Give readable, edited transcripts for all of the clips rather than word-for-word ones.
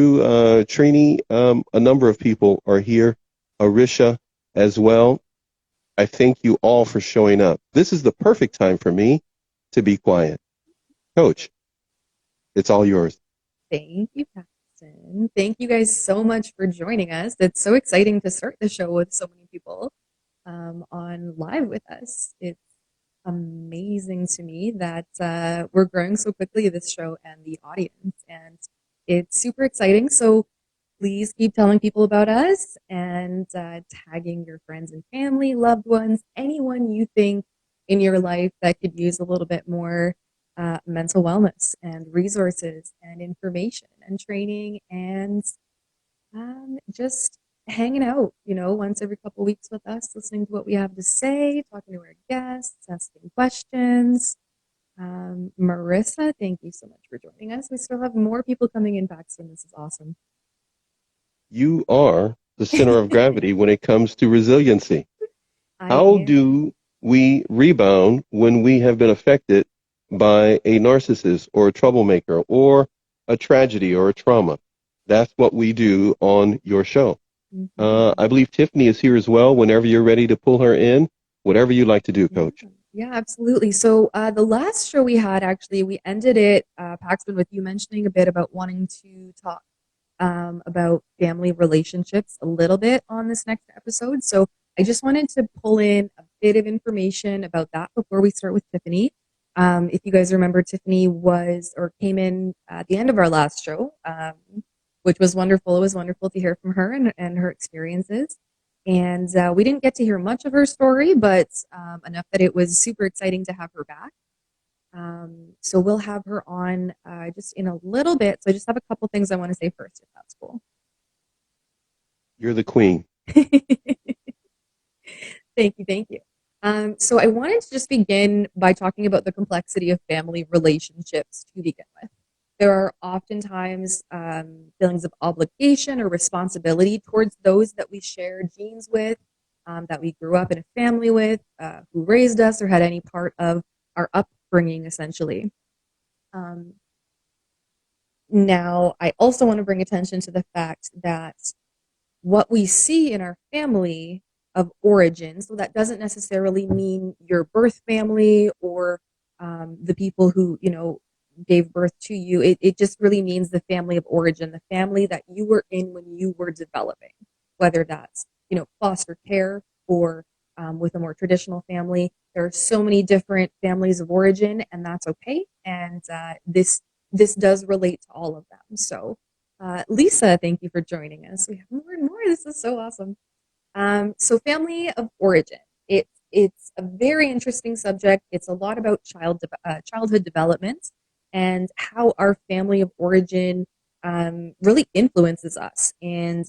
Trini, a number of people are here. Arisha as well. I thank you all for showing up. This is the perfect time for me to be quiet. Coach, it's all yours. Thank you, Paxton. Thank you guys so much for joining us. It's so exciting to start the show with so many people on live with us. It's amazing to me that we're growing so quickly, this show and the audience, and it's super exciting. So please keep telling people about us and tagging your friends and family, loved ones, anyone you think in your life that could use a little bit more mental wellness and resources and information and training and just hanging out, once every couple of weeks with us, listening to what we have to say, talking to our guests, asking questions. Marissa, thank you so much for joining us. We still have more people coming in, Paxton. This is awesome. You are the center of gravity when it comes to resiliency. How do we rebound when we have been affected by a narcissist or a troublemaker or a tragedy or a trauma? That's what we do on your show. I believe Tiffany is here as well. Whenever you're ready to pull her in, whatever you like to do, Coach. Yeah, absolutely. So the last show we had, actually, we ended it, Paxton, with you mentioning a bit about wanting to talk about family relationships a little bit on this next episode. So I just wanted to pull in a bit of information about that before we start with Tiffany. If you guys remember, Tiffany came in at the end of our last show, which was wonderful. It was wonderful to hear from her and her experiences. And we didn't get to hear much of her story, but enough that it was super exciting to have her back. So we'll have her on just in a little bit. So I just have a couple things I want to say first, if that's cool. You're the queen. Thank you. So I wanted to just begin by talking about the complexity of family relationships to begin with. There are oftentimes feelings of obligation or responsibility towards those that we share genes with, that we grew up in a family with, who raised us or had any part of our upbringing, essentially. Now, I also want to bring attention to the fact that what we see in our family of origin, so that doesn't necessarily mean your birth family or the people who, gave birth to you. It just really means the family of origin, the family that you were in when you were developing, whether that's, foster care or with a more traditional family. There are so many different families of origin, and that's okay. And this does relate to all of them. So Lisa, thank you for joining us. We have more and more. This is so awesome. So family of origin. It's a very interesting subject. It's a lot about childhood development and how our family of origin really influences us and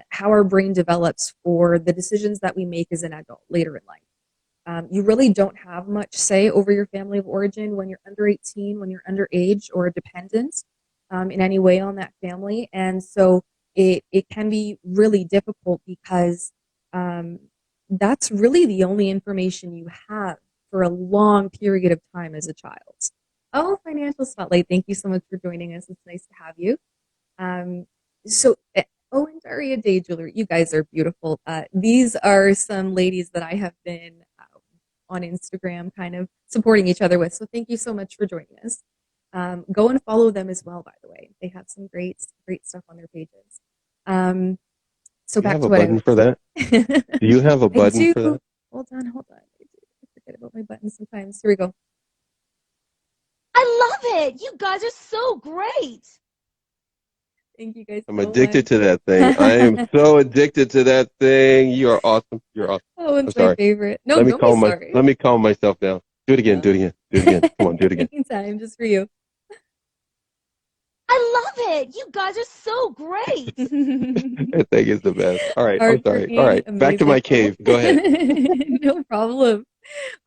how our brain develops for the decisions that we make as an adult later in life. You really don't have much say over your family of origin when you're under 18, when you're underage or dependent in any way on that family. And so it can be really difficult because that's really the only information you have for a long period of time as a child. Oh, Financial Spotlight, thank you so much for joining us. It's nice to have you. And Daria Day Jeweler, you guys are beautiful. These are some ladies that I have been on Instagram kind of supporting each other with. So thank you so much for joining us. Go and follow them as well, by the way. They have some great stuff on their pages. So back to what I was for that? Do you have a button for that? Hold on. I forget about my buttons sometimes. Here we go. I love it. You guys are so great. Thank you guys. I'm addicted to that thing. I am so addicted to that thing. You are awesome. You're awesome. Oh, it's my favorite. No, let me calm myself down. Do it again. Do it again. Come on, do it again. Anytime, just for you. I love it. You guys are so great. That thing is the best. All right, I'm sorry. All right, amazing. Back to my cave. Go ahead. No problem.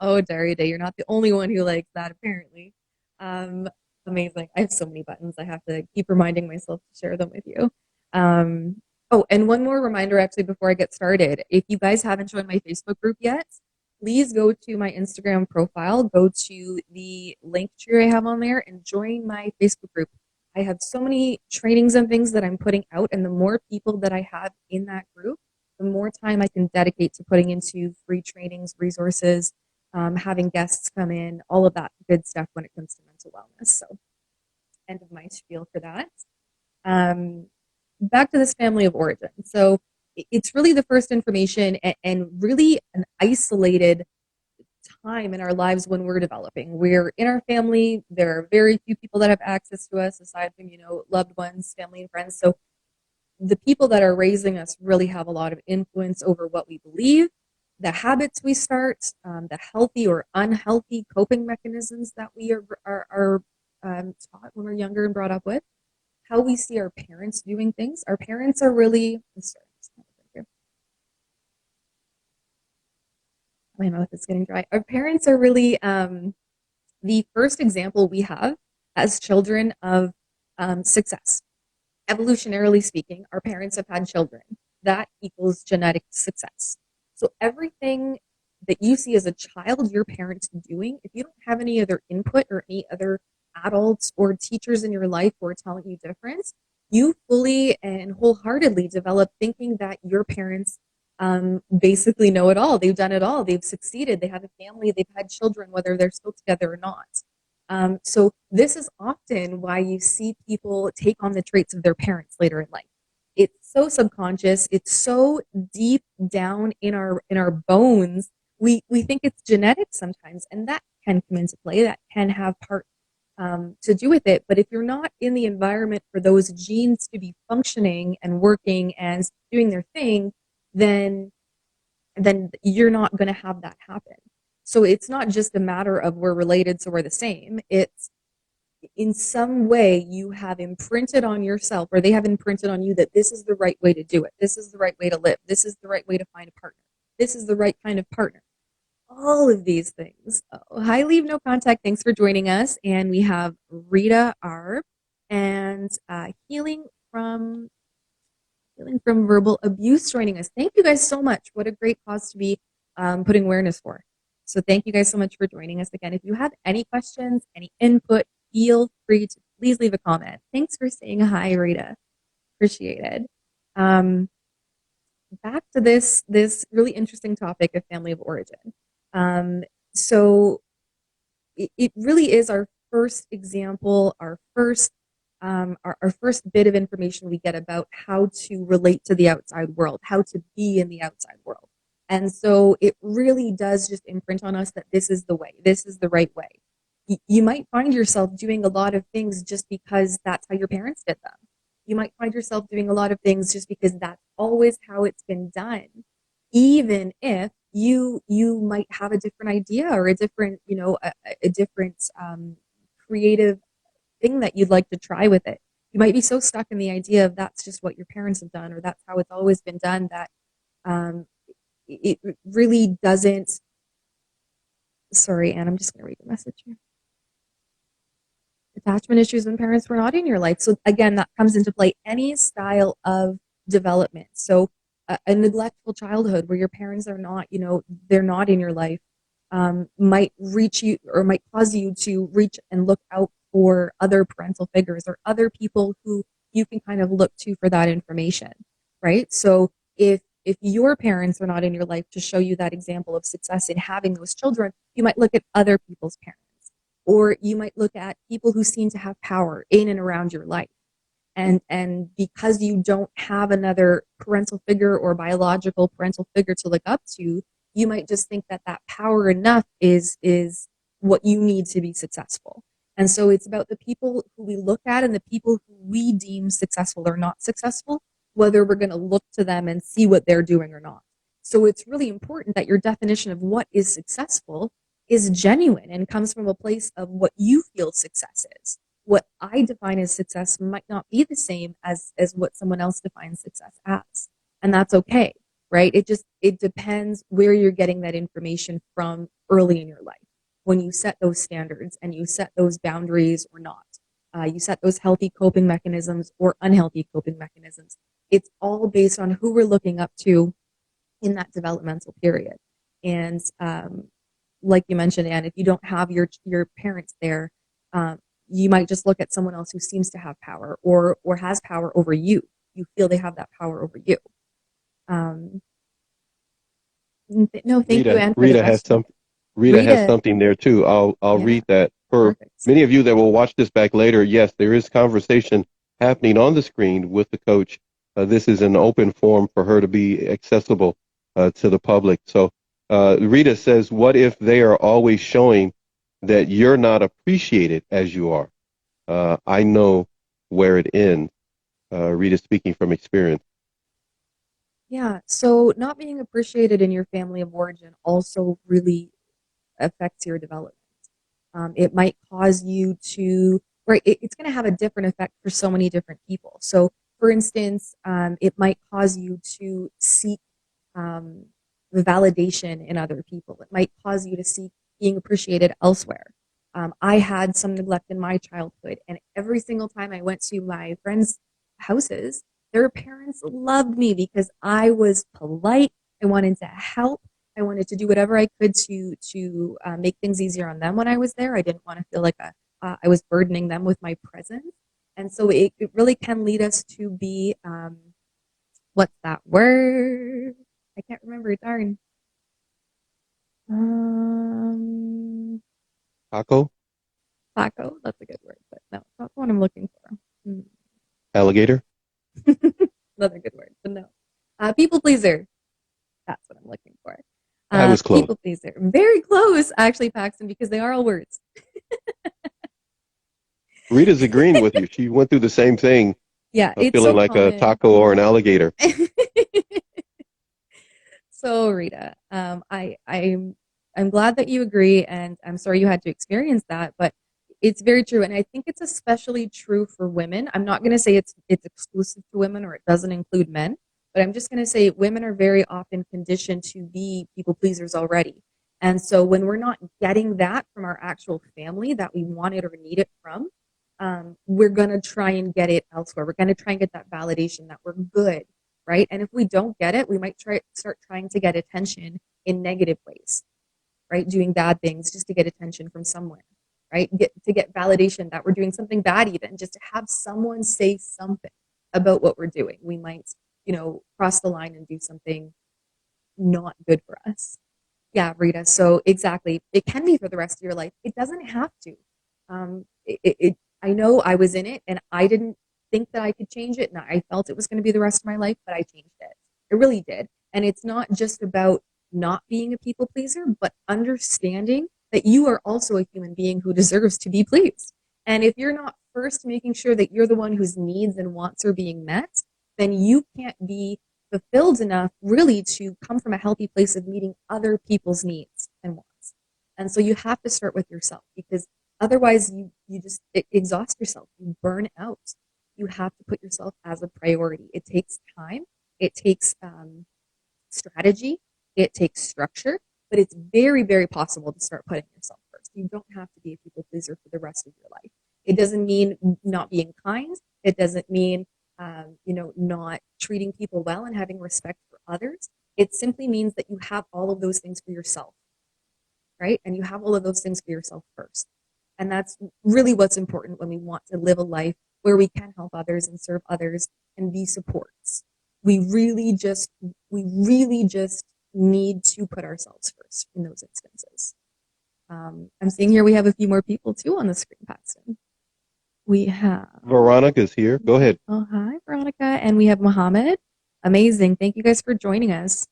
Oh, Daria Day, you're not the only one who likes that, apparently. Amazing. I have so many buttons. I have to keep reminding myself to share them with you. Oh, and one more reminder, actually, before I get started. If you guys haven't joined my Facebook group yet, please go to my Instagram profile, go to the link tree I have on there, and join my Facebook group. I have so many trainings and things that I'm putting out, and the more people that I have in that group, the more time I can dedicate to putting into free trainings, resources, having guests come in, all of that good stuff when it comes to mental wellness. So, end of my spiel for that. Back to this family of origin. So, it's really the first information and really an isolated time in our lives when we're developing. We're in our family. There are very few people that have access to us aside from, loved ones, family and friends. So the people that are raising us really have a lot of influence over what we believe, the habits we start, the healthy or unhealthy coping mechanisms that we are taught when we're younger and brought up with, how we see our parents doing things. Our parents are really, sorry, my mouth is getting dry. Our parents are really the first example we have as children of success. Evolutionarily speaking, our parents have had children. That equals genetic success. So everything that you see as a child your parents doing, if you don't have any other input or any other adults or teachers in your life who are telling you different, you fully and wholeheartedly develop thinking that your parents basically know it all. They've done it all. They've succeeded. They have a family. They've had children, whether they're still together or not. So this is often why you see people take on the traits of their parents later in life. It's so subconscious. It's so deep down in our bones. We think it's genetic sometimes, and that can come into play. That can have part to do with it. But if you're not in the environment for those genes to be functioning and working and doing their thing, then you're not going to have that happen. So it's not just a matter of we're related, so we're the same. It's in some way you have imprinted on yourself, or they have imprinted on you, that this is the right way to do it. This is the right way to live. This is the right way to find a partner. This is the right kind of partner. All of these things. Oh, hi, Leave No Contact. Thanks for joining us. And we have Rita R. and Healing from Verbal Abuse joining us. Thank you guys so much. What a great cause to be putting awareness for. So thank you guys so much for joining us again. If you have any questions, any input, feel free to please leave a comment. Thanks for saying hi, Rita. Appreciated. Back to this really interesting topic of family of origin. So it really is our first example, our first bit of information we get about how to relate to the outside world, how to be in the outside world. And so it really does just imprint on us that this is the way, this is the right way. You might find yourself doing a lot of things just because that's how your parents did them. You might find yourself doing a lot of things just because that's always how it's been done, even if you might have a different idea or a different, a different creative thing that you'd like to try with it. You might be so stuck in the idea of that's just what your parents have done, or that's how it's always been done, that it really doesn't. Sorry, Anne, I'm just going to read the message here. Attachment issues when parents were not in your life. So again, that comes into play any style of development. So a neglectful childhood where your parents are not, they're not in your life, might reach you or might cause you to reach and look out for other parental figures or other people who you can kind of look to for that information, right? So if your parents are not in your life to show you that example of success in having those children, you might look at other people's parents, or you might look at people who seem to have power in and around your life. And because you don't have another parental figure or biological parental figure to look up to, you might just think that power enough is what you need to be successful. And so it's about the people who we look at and the people who we deem successful or not successful, whether we're going to look to them and see what they're doing or not. So it's really important that your definition of what is successful is genuine and comes from a place of what you feel success is. What I define as success might not be the same as what someone else defines success as. And that's okay, right? It depends where you're getting that information from early in your life, when you set those standards and you set those boundaries or not. You set those healthy coping mechanisms or unhealthy coping mechanisms. It's all based on who we're looking up to in that developmental period. And like you mentioned, Anne, if you don't have your parents there, you might just look at someone else who seems to have power or has power over you. You feel they have that power over you. No, thank you, Rita, and for the Rita has question. some. Rita has Rita, something there too. I'll yeah, read that. For perfect. many of you that will watch this back later, yes, there is conversation happening on the screen with the coach. This is an open forum for her to be accessible to the public. So Rita says, what if they are always showing that you're not appreciated as you are? I know where it ends. Rita speaking from experience. Yeah, so not being appreciated in your family of origin also really affects your development. It might cause you to, right, it's going to have a different effect for so many different people. So, for instance, it might cause you to seek um, validation in other people. It might cause you to seek being appreciated elsewhere. I had some neglect in my childhood, and every single time I went to my friends' houses, their parents loved me because I was polite. I wanted to help. I wanted to do whatever I could to make things easier on them when I was there. I didn't want to feel like I was burdening them with my presence, and so it really can lead us to be what's that word? I can't remember. Darn. Taco, Taco. That's a good word, but no, it's not the one I'm looking for. alligator. Another good word, but no. People pleaser. That's what I'm looking for. I was close. People pleaser. Very close, actually, Paxton, because they are all words. Rita's agreeing with you. She went through the same thing, Yeah, it's feeling so like a common. taco or an alligator. So Rita, I'm glad that you agree, and I'm sorry you had to experience that, but it's very true, and I think it's especially true for women. I'm not going to say it's exclusive to women or it doesn't include men, but I'm just going to say women are very often conditioned to be people pleasers already, and so when we're not getting that from our actual family that we want it or need it from, we're going to try and get it elsewhere. We're going to try and get that validation that we're good, right? And if we don't get it, we might start trying to get attention in negative ways, right? Doing bad things just to get attention from somewhere, right? To get validation that we're doing something bad, even just to have someone say something about what we're doing. We might, cross the line and do something not good for us. Yeah, Rita. So exactly, it can be for the rest of your life. It doesn't have to. I know I was in it, and I didn't think that I could change it, and I felt it was going to be the rest of my life, but I changed it. It really did. And it's not just about not being a people pleaser, but understanding that you are also a human being who deserves to be pleased. And if you're not first making sure that you're the one whose needs and wants are being met, then you can't be fulfilled enough really to come from a healthy place of meeting other people's needs and wants. And so you have to start with yourself, because otherwise you just exhaust yourself. You burn out. You have to put yourself as a priority. It takes time. It takes strategy. It takes structure, but it's very, very possible to start putting yourself first. You don't have to be a people pleaser for the rest of your life. It doesn't mean not being kind. It doesn't mean not treating people well and having respect for others. It simply means that you have all of those things for yourself, right? And you have all of those things for yourself first. And that's really what's important when we want to live a life where we can help others and serve others and be supports. We really just need to put ourselves first in those instances. I'm seeing here we have a few more people too on the screen, Paxton. We have Veronica's here. Go ahead. Oh, hi, Veronica. And we have Mohammed. Amazing. Thank you guys for joining us.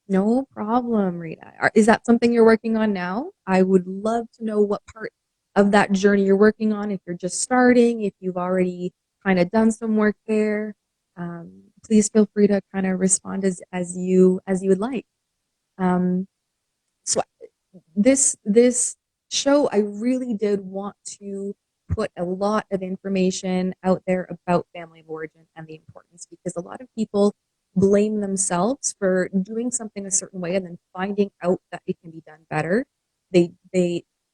No problem, Rita. Is that something you're working on now? I would love to know what part of that journey you're working on. If you're just starting, if you've already kind of done some work there, please feel free to kind of respond as you would like. So this show, I really did want to put a lot of information out there about family of origin and the importance, because a lot of people blame themselves for doing something a certain way and then finding out that it can be done better. They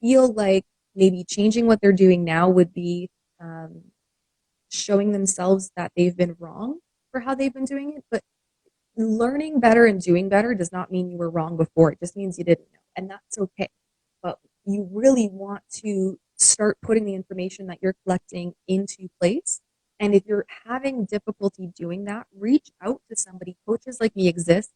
feel like maybe changing what they're doing now would be showing themselves that they've been wrong for how they've been doing it. But learning better and doing better does not mean you were wrong before. It just means you didn't know, and that's okay. But you really want to start putting the information that you're collecting into place. And if you're having difficulty doing that, reach out to somebody. Coaches like me exist.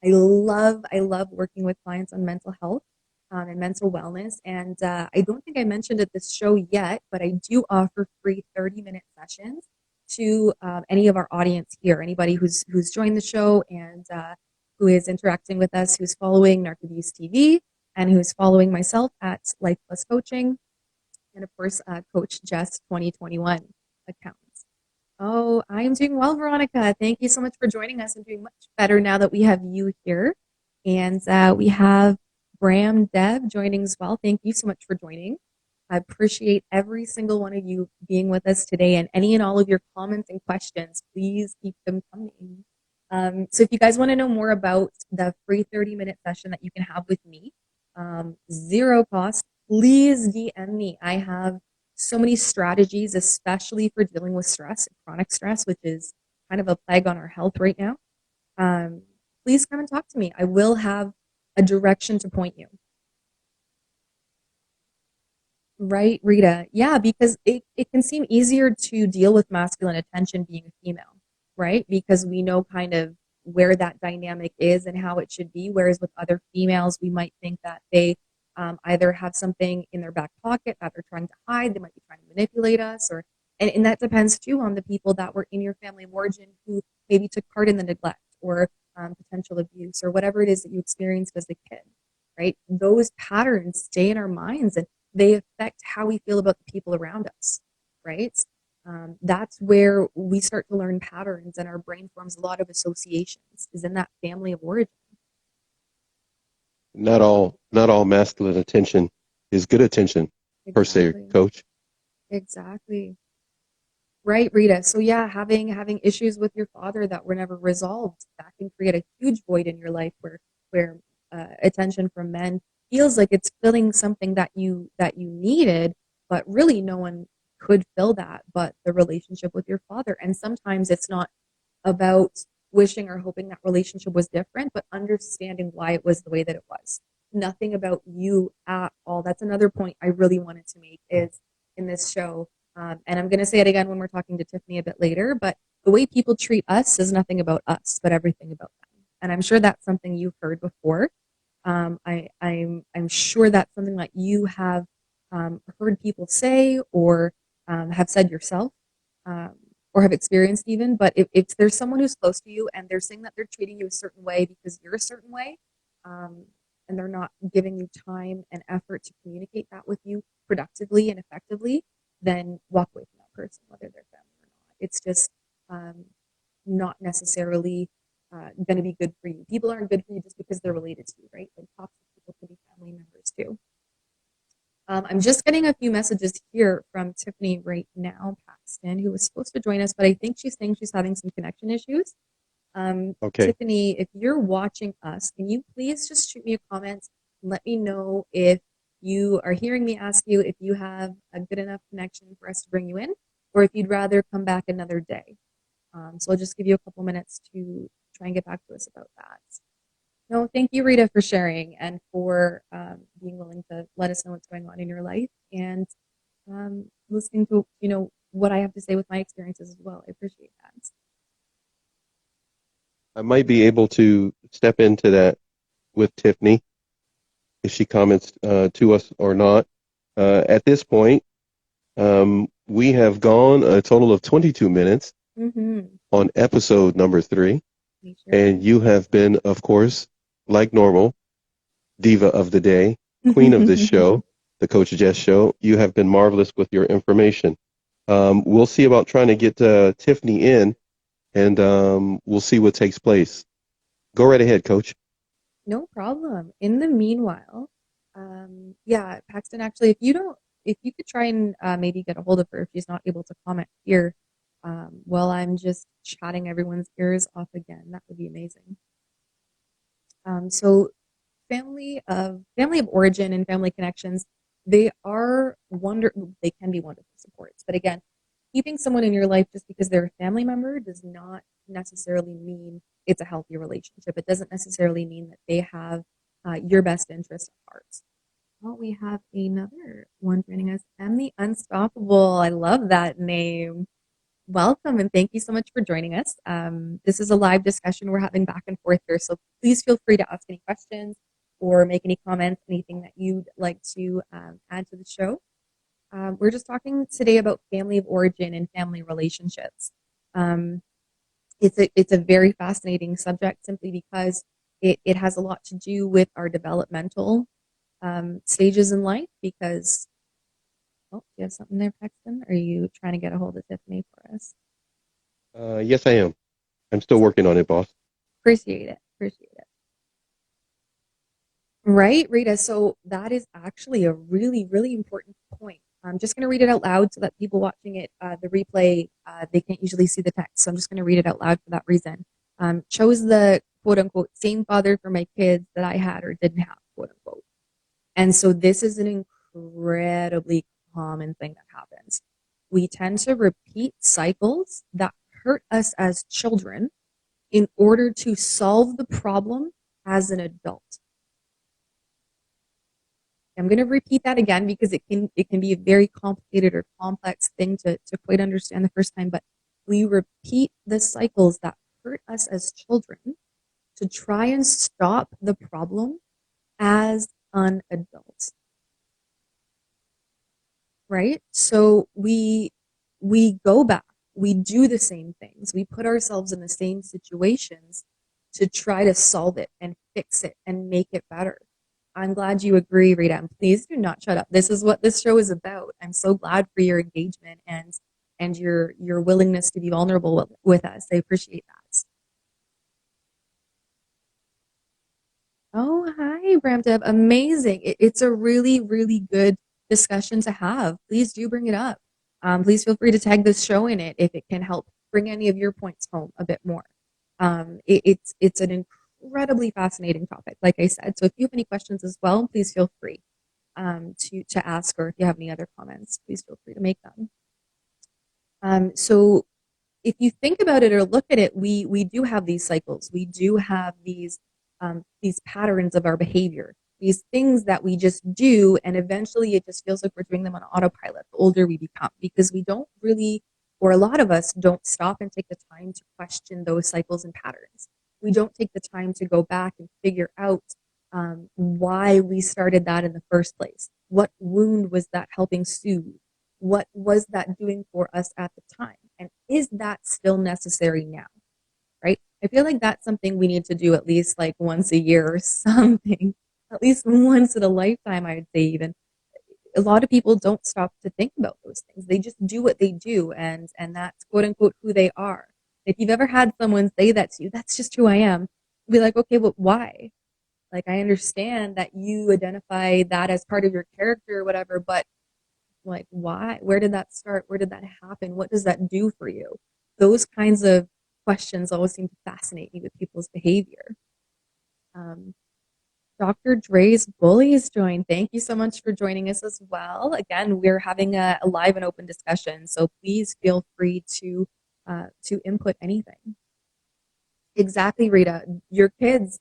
I love working with clients on mental health and mental wellness. And I don't think I mentioned at this show yet, but I do offer free 30-minute sessions to any of our audience here, anybody who's joined the show and who is interacting with us, who's following Narcissistic TV, and who's following myself at Life Plus Coaching, and of course, Coach JESS 2021 account. Oh, I am doing well, Veronica. Thank you so much for joining us. I'm doing much better now that we have you here. And we have Bram Dev joining as well. Thank you so much for joining. I appreciate every single one of you being with us today, and any and all of your comments and questions, please keep them coming. So if you guys want to know more about the free 30-minute session that you can have with me, zero cost, please DM me. I have so many strategies, especially for dealing with stress, chronic stress, which is kind of a plague on our health right now. Please come and talk to me. I will have a direction to point you. Right, Rita? Yeah, because it can seem easier to deal with masculine attention being a female, right? Because we know kind of where that dynamic is and how it should be. Whereas with other females, we might think that they either have something in their back pocket that they're trying to hide, they might be trying to manipulate us, or and that depends too on the people that were in your family of origin who maybe took part in the neglect or potential abuse or whatever it is that you experienced as a kid, right? Those patterns stay in our minds and they affect how we feel about the people around us, right? That's where we start to learn patterns and our brain forms a lot of associations, is in that family of origin. Not all masculine attention is good attention, per se, Coach. Exactly. Right, Rita. So yeah, having issues with your father that were never resolved, that can create a huge void in your life where attention from men feels like it's filling something that you needed, but really no one could fill that but the relationship with your father. And sometimes it's not about wishing or hoping that relationship was different, but understanding why it was the way that it was. Nothing about you at all. That's another point I really wanted to make is in this show. And I'm going to say it again when we're talking to Tiffany a bit later, but the way people treat us is nothing about us, but everything about them. And I'm sure that's something you've heard before. I'm sure that's something that you have heard people say or have said yourself. Or have experienced even, but if there's someone who's close to you and they're saying that they're treating you a certain way because you're a certain way, and they're not giving you time and effort to communicate that with you productively and effectively, then walk away from that person, whether they're family or not. It's just not necessarily going to be good for you. People aren't good for you just because they're related to you, right? Like toxic people can be family members too. I'm just getting a few messages here from Tiffany right now, Paxton, who was supposed to join us, but I think she's saying she's having some connection issues. Okay. Tiffany, if you're watching us, can you please just shoot me a comment and let me know if you are hearing me ask you if you have a good enough connection for us to bring you in, or if you'd rather come back another day. So I'll just give you a couple minutes to try and get back to us about that. No, thank you, Rita, for sharing and for being willing to let us know what's going on in your life and listening to what I have to say with my experiences as well. I appreciate that. I might be able to step into that with Tiffany if she comments to us or not. At this point, we have gone a total of 22 minutes on episode number 3. And you have been, of course, like normal, diva of the day, queen of this show, the Coach JESS Show. You have been marvelous with your information. We'll see about trying to get Tiffany in, and we'll see what takes place. Go right ahead, Coach. No problem. In the meanwhile, yeah, Paxton, actually, if you could try and maybe get a hold of her if she's not able to comment here while I'm just chatting everyone's ears off again, that would be amazing. So family of origin and family connections, they can be wonderful supports. But again, keeping someone in your life just because they're a family member does not necessarily mean it's a healthy relationship. It doesn't necessarily mean that they have your best interest at heart. Oh, we have another one joining us, M the Unstoppable. I love that name. Welcome and thank you so much for joining us. This is a live discussion we're having back and forth here, so please feel free to ask any questions or make any comments, anything that you'd like to add to the show. We're just talking today about family of origin and family relationships. Um, it's a very fascinating subject simply because it has a lot to do with our developmental stages in life. Because, oh, do you have something there, Paxton? Or are you trying to get a hold of Tiffany for us? Yes, I am. I'm still working on it, boss. Appreciate it. Appreciate it. Right, Rita. So that is actually a really, really important point. I'm just going to read it out loud so that people watching it, the replay, they can't usually see the text. So I'm just going to read it out loud for that reason. Chose the quote unquote same father for my kids that I had or didn't have, quote unquote. And so this is an incredibly common thing that happens. We tend to repeat cycles that hurt us as children in order to solve the problem as an adult. I'm going to repeat that again because it can be a very complicated or complex thing to quite understand the first time, but we repeat the cycles that hurt us as children to try and stop the problem as an adult. Right? So we go back, we do the same things, we put ourselves in the same situations to try to solve it and fix it and make it better. I'm glad you agree, Rita, and please do not shut up. This is what this show is about. I'm so glad for your engagement and your willingness to be vulnerable with us. I appreciate that. Oh, hi, Bramdev. Amazing. It's a really, really good discussion to have. Please do bring it up. Please feel free to tag this show in it if it can help bring any of your points home a bit more. It's an incredibly fascinating topic, like I said. So if you have any questions as well, please feel free to ask, or if you have any other comments, please feel free to make them. So if you think about it or look at it, we do have these cycles. We do have these patterns of our behavior, these things that we just do, and eventually it just feels like we're doing them on autopilot the older we become, because we don't really, or a lot of us don't stop and take the time to question those cycles and patterns. We don't take the time to go back and figure out why we started that in the first place. What wound was that helping soothe? What was that doing for us at the time? And is that still necessary now? Right? I feel like that's something we need to do at least like once a year or something, at least once in a lifetime, I would say. Even a lot of people don't stop to think about those things. They just do what they do, and that's quote unquote who they are. If you've ever had someone say that to you, that's just who I am, be like, okay, but why? Like, I understand that you identify that as part of your character or whatever, but like, why? Where did that start? Where did that happen? What does that do for you? Those kinds of questions always seem to fascinate me with people's behavior. Dr. Dre's Bullies joined. Thank you so much for joining us as well. Again, we're having a live and open discussion, so please feel free to input anything. Exactly, Rita. Your kids,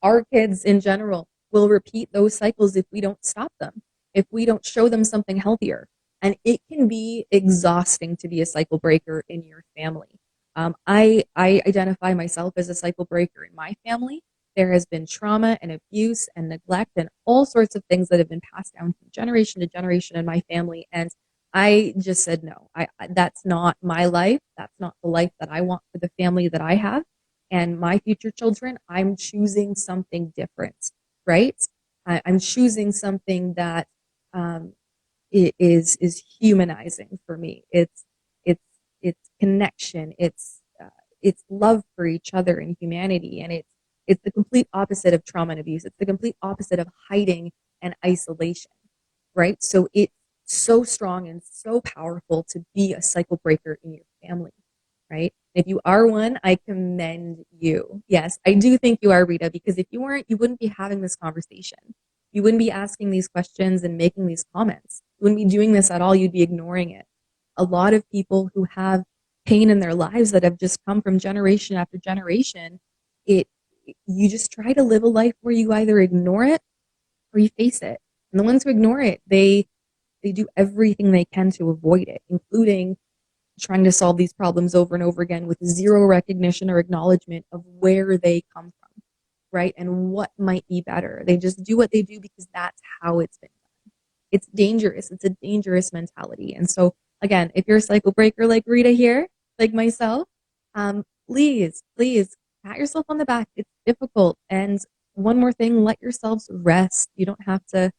our kids in general, will repeat those cycles if we don't stop them, if we don't show them something healthier. And it can be exhausting to be a cycle breaker in your family. I identify myself as a cycle breaker in my family. There has been trauma and abuse and neglect and all sorts of things that have been passed down from generation to generation in my family. And I just said, no, that's not my life. That's not the life that I want for the family that I have. And my future children, I'm choosing something different, right? I'm choosing something that is humanizing for me. It's connection. It's love for each other and humanity, and it's the complete opposite of trauma and abuse. It's the complete opposite of hiding and isolation, right? So it's so strong and so powerful to be a cycle breaker in your family, right? If you are one, I commend you. Yes, I do think you are, Rita, because if you weren't, you wouldn't be having this conversation. You wouldn't be asking these questions and making these comments. You wouldn't be doing this at all. You'd be ignoring it. A lot of people who have pain in their lives that have just come from generation after generation, you just try to live a life where you either ignore it or you face it, And the ones who ignore it, they do everything they can to avoid it, including trying to solve these problems over and over again with zero recognition or acknowledgement of where they come from, right? And what might be better. They just do what they do because that's how it's been done. It's dangerous. It's a dangerous mentality. And so, again, if you're a cycle breaker like Rita here, like myself, please pat yourself on the back. It's difficult. And one more thing, let yourselves rest. You don't have to,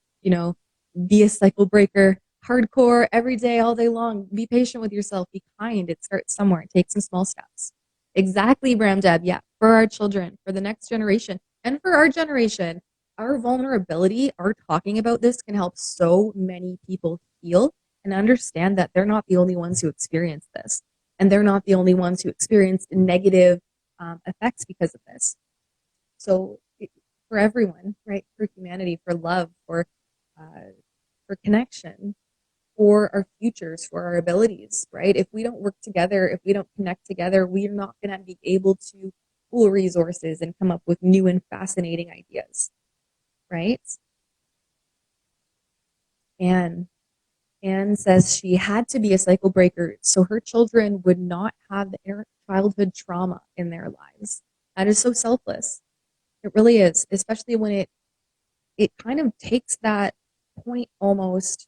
be a cycle breaker hardcore every day, all day long. Be patient with yourself. Be kind. It starts somewhere. Take some small steps. Exactly, Bram Deb. Yeah, for our children, for the next generation, and for our generation, our vulnerability, our talking about this can help so many people heal and understand that they're not the only ones who experience this. And they're not the only ones who experience negative effects because of this. So for everyone, right? For humanity, for love, for connection, for our futures, for our abilities, right? If we don't work together, if we don't connect together, we're not going to be able to pool resources and come up with new and fascinating ideas, right? Anne says she had to be a cycle breaker so her children would not have the inner childhood trauma in their lives. That is so selfless. It really is, especially when it kind of takes that point almost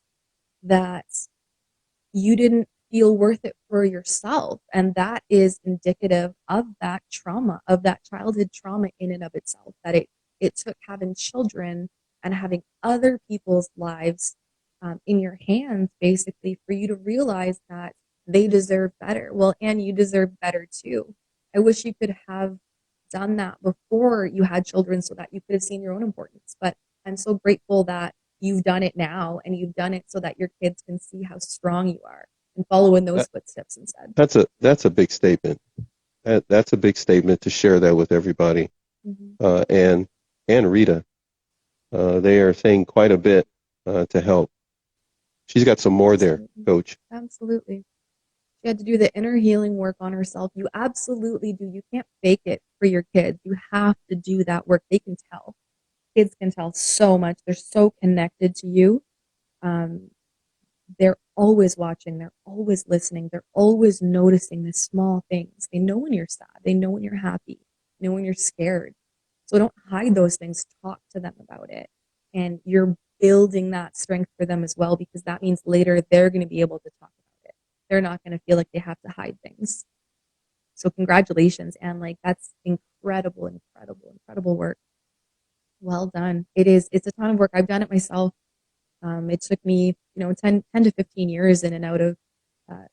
that you didn't feel worth it for yourself. And that is indicative of that trauma, of that childhood trauma in and of itself, that it took having children and having other people's lives in your hands, basically, for you to realize that they deserve better. Well, and you deserve better too. I wish you could have done that before you had children so that you could have seen your own importance. But I'm so grateful that you've done it now, and you've done it so that your kids can see how strong you are and follow in those footsteps instead. That's a big statement. That's a big statement to share that with everybody. Mm-hmm. And Rita, they are saying quite a bit to help. She's got some more there, Coach. Absolutely. She had to do the inner healing work on herself. You absolutely do. You can't fake it for your kids. You have to do that work. They can tell. Kids can tell so much. They're so connected to you. They're always watching. They're always listening. They're always noticing the small things. They know when you're sad. They know when you're happy. They know when you're scared. So don't hide those things. Talk to them about it. And you're building that strength for them as well, because that means later they're going to be able to talk about it. They're not going to feel like they have to hide things. So congratulations. And that's incredible work. Well done. It's a ton of work. I've done it myself. It took me, 10 to 15 years in and out of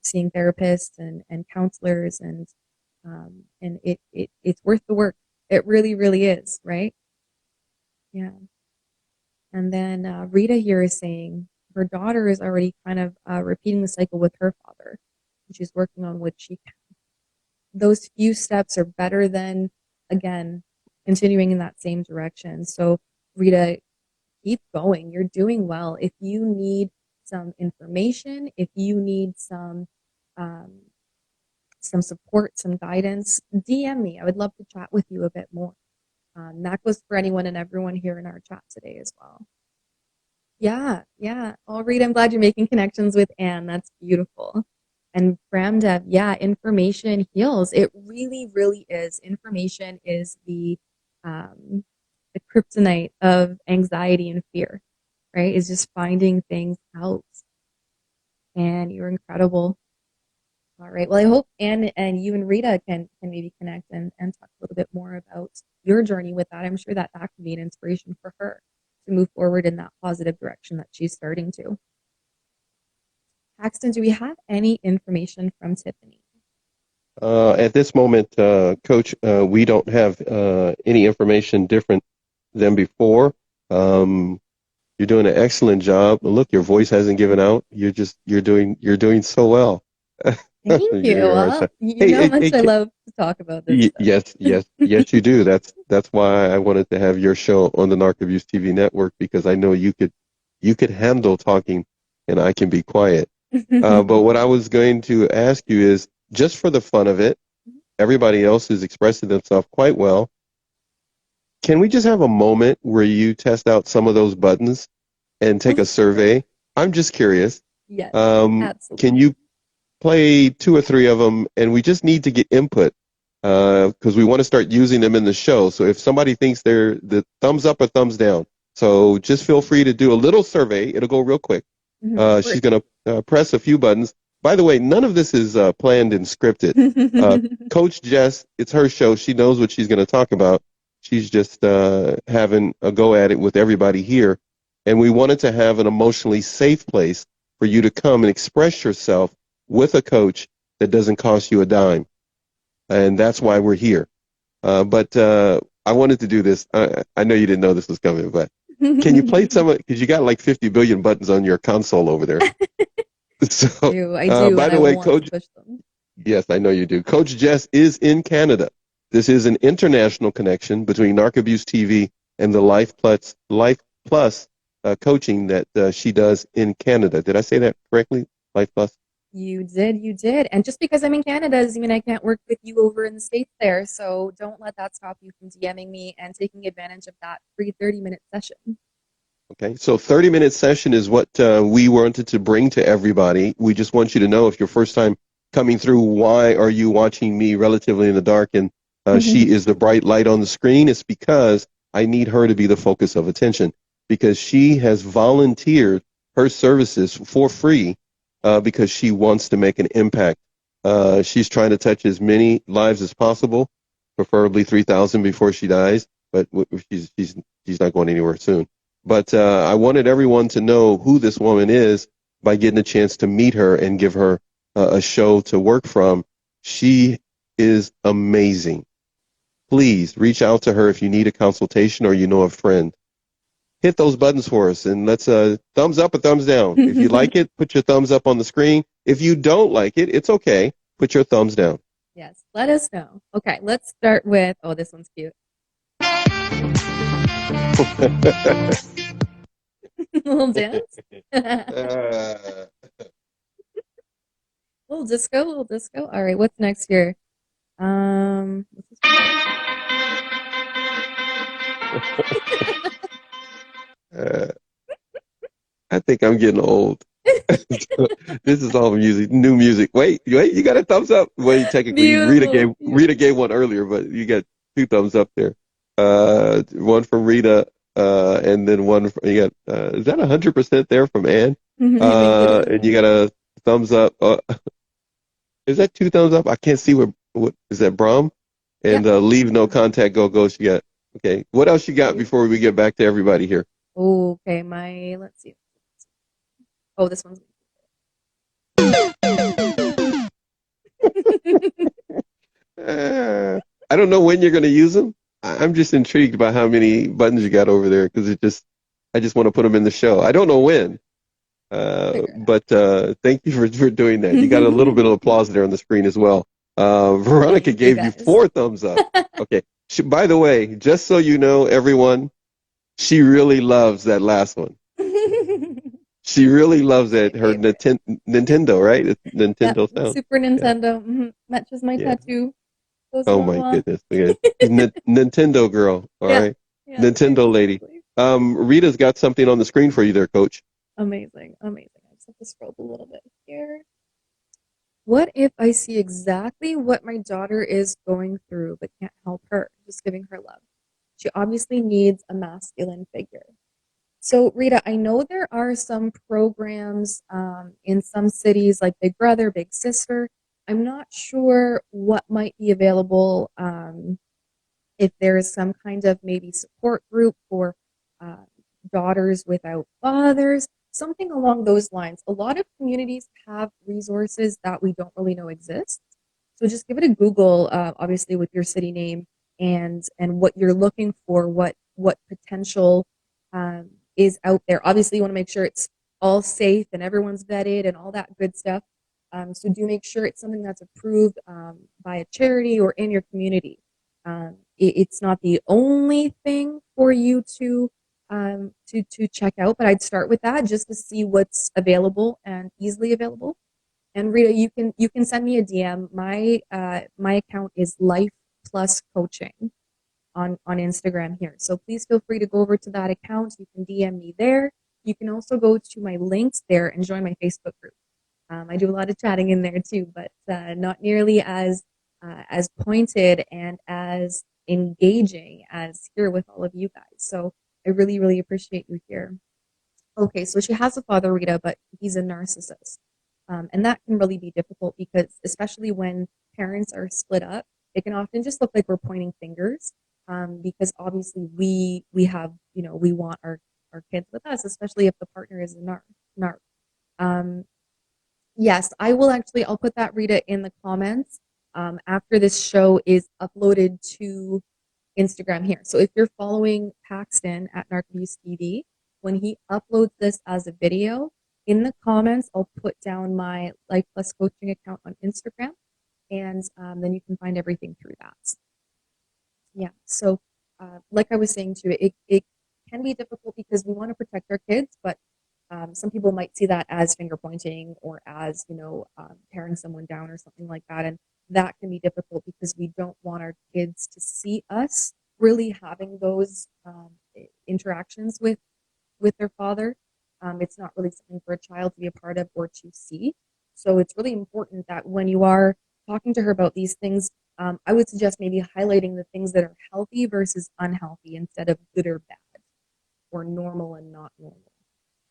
seeing therapists and counselors, and it's worth the work. It really, really is, right? Yeah. And then Rita here is saying her daughter is already kind of repeating the cycle with her father, and she's working on what she can. Those few steps are better than, again, continuing in that same direction. So Rita, keep going. You're doing well. If you need some information, if you need some support, some guidance, DM me. I would love to chat with you a bit more. That goes for anyone and everyone here in our chat today as well. Yeah. Oh, Rita, I'm glad you're making connections with Anne. That's beautiful. And Bramdev, yeah, information heals. It really, really is. Information is the kryptonite of anxiety and fear, right? Is just finding things out. And you're incredible. All right. Well, I hope Anne and you and Rita can maybe connect and talk a little bit more about your journey with that. I'm sure that can be an inspiration for her to move forward in that positive direction that she's starting to. Paxton, do we have any information from Tiffany? At this moment, Coach, we don't have any information different than before. You're doing an excellent job. Look, your voice hasn't given out. You're doing so well. Thank you. Well, you know how much I love to talk about this stuff. Yes, you do. That's why I wanted to have your show on the Narc Abuse TV network, because I know you could handle talking, and I can be quiet. But what I was going to ask you is, just for the fun of it, everybody else is expressing themselves quite well. Can we just have a moment where you test out some of those buttons and take a survey. I'm just curious. Yes, Can absolutely. you play 2 or 3 of them? And we just need to get input because we want to start using them in the show. So if somebody thinks they're the thumbs up or thumbs down, so just feel free to do a little survey. It'll go real quick. She's going to press a few buttons. By the way, none of this is planned and scripted. Coach Jess, it's her show. She knows what she's going to talk about. She's just having a go at it with everybody here. And we wanted to have an emotionally safe place for you to come and express yourself with a coach that doesn't cost you a dime. And that's why we're here. But I wanted to do this. I know you didn't know this was coming, but can you play some of, because you got like 50 billion buttons on your console over there. So, I do. by the way, Coach, push them. yes, I know you do. Coach Jess is in Canada. This is an international connection between Narc Abuse TV and the Life Plus coaching that she does in Canada. Did I say that correctly? Life Plus? You did. And just because I'm in Canada doesn't mean I can't work with you over in the States there. So don't let that stop you from DMing me and taking advantage of that free 30-minute session. Okay, so 30-minute session is what we wanted to bring to everybody. We just want you to know, if your first time coming through, why are you watching me relatively in the dark and she is the bright light on the screen? It's because I need her to be the focus of attention, because she has volunteered her services for free because she wants to make an impact. She's trying to touch as many lives as possible, preferably 3,000 before she dies, but she's not going anywhere soon. But I wanted everyone to know who this woman is by getting a chance to meet her and give her a show to work from. She is amazing. Please reach out to her if you need a consultation or you know a friend. Hit those buttons for us and let's thumbs up or thumbs down. If you like it, put your thumbs up on the screen. If you don't like it, it's okay. Put your thumbs down. Yes, let us know. Okay, let's start with, oh, this one's cute. Little dance. Little disco. All right, what's next here? What's this I think I'm getting old. This is all music, new music. Wait, you got a thumbs up. Well, technically, Rita gave one earlier, but you got 2 thumbs up there. One from Rita, and then one from, you got, is that 100% there from Ann? And you got a thumbs up. Is that 2 thumbs up? I can't see what is that, Brahm? And leave no contact, go. She got, okay. What else you got before we get back to everybody here? Okay, let's see. Oh, this one's. I don't know when you're going to use them. I'm just intrigued by how many buttons you got over there, because I just want to put them in the show. I don't know when, but thank you for doing that. You got a little bit of applause there on the screen as well. Veronica gave you 4 thumbs up. Okay. By the way, just so you know, everyone, she really loves that last one. She really loves it. Her Nintendo, right? It's Nintendo sound. Super Nintendo. Yeah. Matches my tattoo. Oh my goodness. Okay. Nintendo girl. All right. Yeah, Nintendo lady. Rita's got something on the screen for you there, Coach. Amazing. I just have to scroll a little bit here. What if I see exactly what my daughter is going through but can't help her? Just giving her love. She obviously needs a masculine figure. So, Rita, I know there are some programs in some cities like Big Brother, Big Sister. I'm not sure what might be available, if there is some kind of maybe support group for daughters without fathers, something along those lines. A lot of communities have resources that we don't really know exist. So just give it a Google, obviously with your city name and what you're looking for, what potential is out there. Obviously, you want to make sure it's all safe and everyone's vetted and all that good stuff. So do make sure it's something that's approved by a charity or in your community. It's not the only thing for you to check out, but I'd start with that just to see what's available and easily available. And Rita, you can send me a DM. My account is Life Plus Coaching on Instagram here. So please feel free to go over to that account. You can DM me there. You can also go to my links there and join my Facebook group. I do a lot of chatting in there too, but not nearly as pointed and as engaging as here with all of you guys. So I really, really appreciate you here. Okay, so she has a father, Rita, but he's a narcissist. And that can really be difficult because, especially when parents are split up, it can often just look like we're pointing fingers. Because obviously we have, we want our kids with us, especially if the partner is a narc. Um, yes, I'll put that, Rita, in the comments after this show is uploaded to Instagram here. So if you're following Paxton at Narcabuse TV, when he uploads this as a video, in the comments, I'll put down my Life Plus Coaching account on Instagram, and then you can find everything through that. Yeah, so like I was saying too, it can be difficult because we want to protect our kids, but some people might see that as finger pointing or as, tearing someone down or something like that. And that can be difficult because we don't want our kids to see us really having those interactions with their father. It's not really something for a child to be a part of or to see. So it's really important that when you are talking to her about these things, I would suggest maybe highlighting the things that are healthy versus unhealthy instead of good or bad or normal and not normal.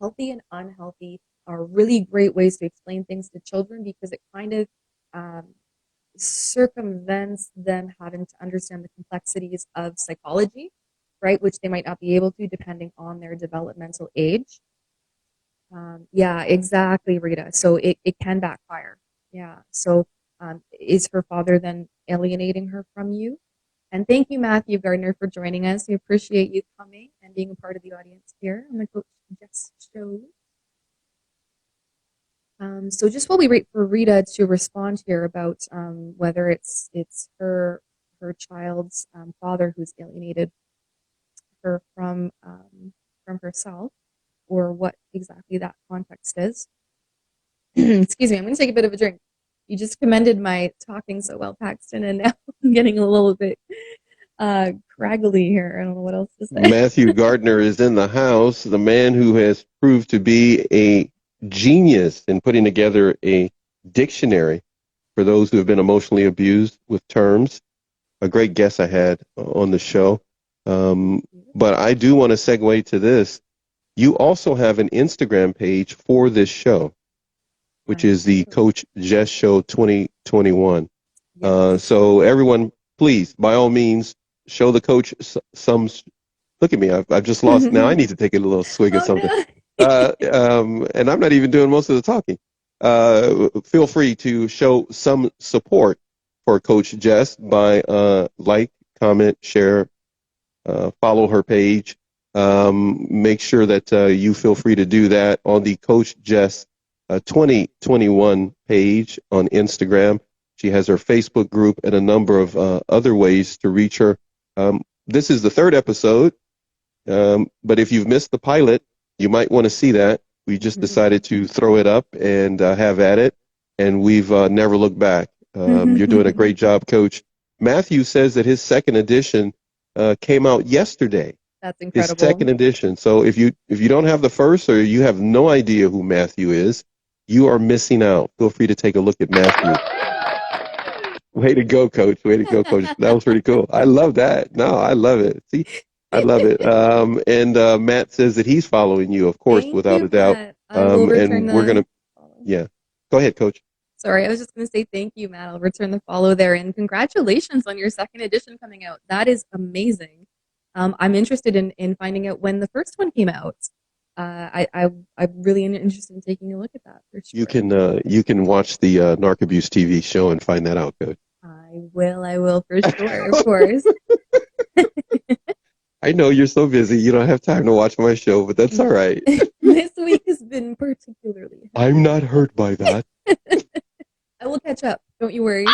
Healthy and unhealthy are really great ways to explain things to children because it kind of circumvents them having to understand the complexities of psychology, right? Which they might not be able to depending on their developmental age. Yeah, exactly, Rita. So it can backfire. Yeah. So is her father then alienating her from you? And thank you, Matthew Gardner, for joining us. We appreciate you coming and being a part of the audience here on the Coach JESS show. So just while we wait for Rita to respond here about whether it's her child's father who's alienated her from herself, or what exactly that context is. Excuse me, I'm going to take a bit of a drink. You just commended my talking so well, Paxton, and now I'm getting a little bit craggly here. I don't know what else to say. Matthew Gardner is in the house, the man who has proved to be a genius in putting together a dictionary for those who have been emotionally abused with terms. A great guest I had on the show. But I do want to segue to this. You also have an Instagram page for this show, which is the Coach JESS Show 2021. Yes. So everyone, please, by all means, show the coach some. Look at me, I've just lost. Now I need to take a little swig of something. No. And I'm not even doing most of the talking. Feel free to show some support for Coach JESS by like, comment, share, follow her page. Make sure that you feel free to do that on the Coach JESS 2021 page on Instagram. She has her Facebook group and a number of other ways to reach her. This is the third episode, but if you've missed the pilot, you might want to see that. We just decided to throw it up and have at it, and we've never looked back. You're doing a great job, Coach. Matthew says that his second edition came out yesterday. That's incredible. His second edition. So if you don't have the first, or you have no idea who Matthew is, you are missing out. Feel free to take a look at Matthew. Way to go, Coach. Way to go, Coach. That was pretty cool. I love that. No, I love it. See, I love it. And Matt says that he's following you, of course, without a doubt. And we're going to, yeah. Go ahead, Coach. Sorry, I was just going to say thank you, Matt. I'll return the follow there. And congratulations on your second edition coming out. That is amazing. I'm interested in finding out when the first one came out. I'm really interested in taking a look at that for sure. You can watch the Narcabuse TV show and find that out, Coach. I will for sure, of course. I know you're so busy, you don't have time to watch my show, but that's all right. This week has been particularly hard. I'm not hurt by that. I will catch up. Don't you worry.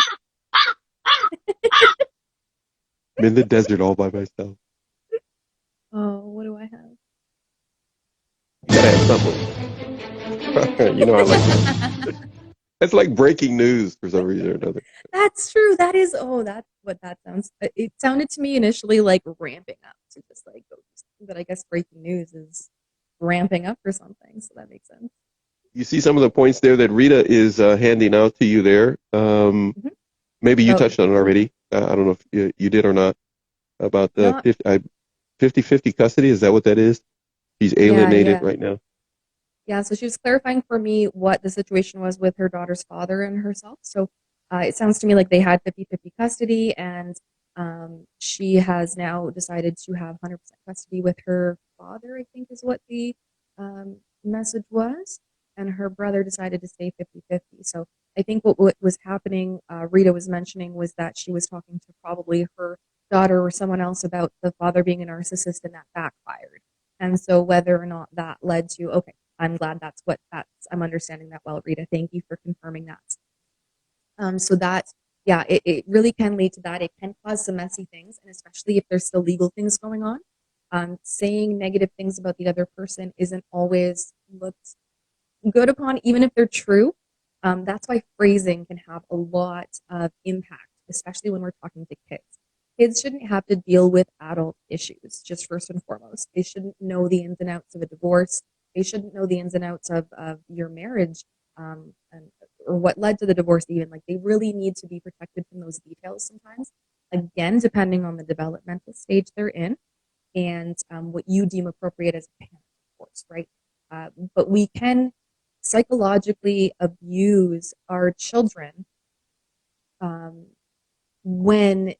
I'm in the desert all by myself. Oh, what do I have? You gotta have something. You know I like that. It's like breaking news for some reason or another. That's true. That is. Oh, that's what that sounds. It sounded to me initially like ramping up to just like go. But I guess breaking news is ramping up for something. So that makes sense. You see some of the points there that Rita is handing out to you there. Maybe you touched on it already. I don't know if you did or not, about the 50-50 custody. Is that what that is? She's alienated right now. Yeah, so she was clarifying for me what the situation was with her daughter's father and herself. So it sounds to me like they had 50-50 custody, and she has now decided to have 100% custody with her father, I think is what the message was. And her brother decided to stay 50-50. So I think what was happening, Rita was mentioning, was that she was talking to probably her daughter or someone else about the father being a narcissist, and that backfired. And so whether or not that led to, okay, I'm glad I'm understanding that well, Rita. Thank you for confirming that. So that, yeah, it really can lead to that. It can cause some messy things, and especially if there's still legal things going on. Saying negative things about the other person isn't always looked good upon, even if they're true. That's why phrasing can have a lot of impact, especially when we're talking to kids. Kids shouldn't have to deal with adult issues, just first and foremost. They shouldn't know the ins and outs of a divorce. They shouldn't know the ins and outs of your marriage, or what led to the divorce even. Like, they really need to be protected from those details sometimes. Again, depending on the developmental stage they're in, and what you deem appropriate as a parent, of course, right? But we can psychologically abuse our children when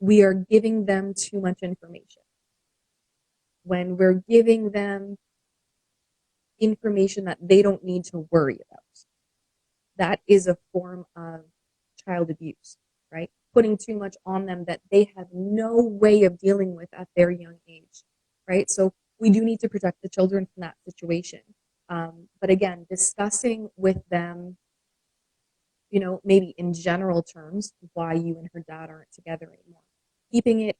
we are giving them too much information, when we're giving them information that they don't need to worry about. That is a form of child abuse, right? Putting too much on them that they have no way of dealing with at their young age, right? So we do need to protect the children from that situation. But again, discussing with them, maybe in general terms, why you and her dad aren't together anymore. Keeping it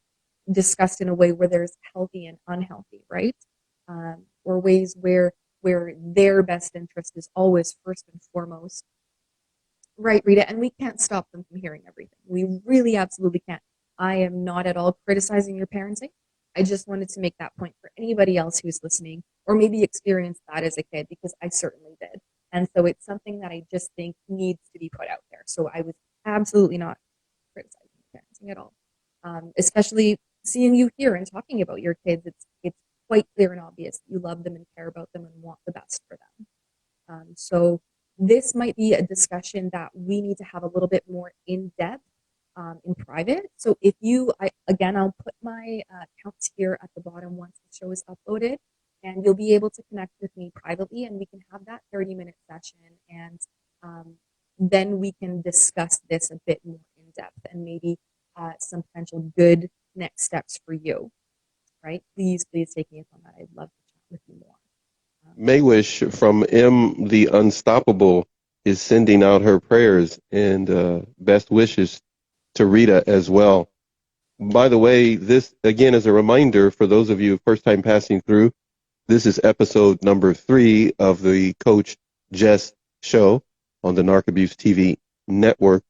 discussed in a way where there's healthy and unhealthy, right? Or ways where their best interest is always first and foremost. Right, Rita, and we can't stop them from hearing everything. We really absolutely can't. I am not at all criticizing your parenting. I just wanted to make that point for anybody else who's listening, or maybe experienced that as a kid, because I certainly did. And so it's something that I just think needs to be put out there. So I was absolutely not criticizing your parenting at all. Especially seeing you here and talking about your kids, it's quite clear and obvious that you love them and care about them and want the best for them. So this might be a discussion that we need to have a little bit more in depth in private. So if I'll put my accounts here at the bottom once the show is uploaded, and you'll be able to connect with me privately, and we can have that 30-minute session, and then we can discuss this a bit more in depth, and maybe some potential good next steps for you, right? Please take me up on that. I'd love to chat with you more. Maywish from M the Unstoppable is sending out her prayers and best wishes to Rita as well. By the way, this again is a reminder for those of you first time passing through. This is episode number 3 of the Coach JESS show on the Narcabuse TV network.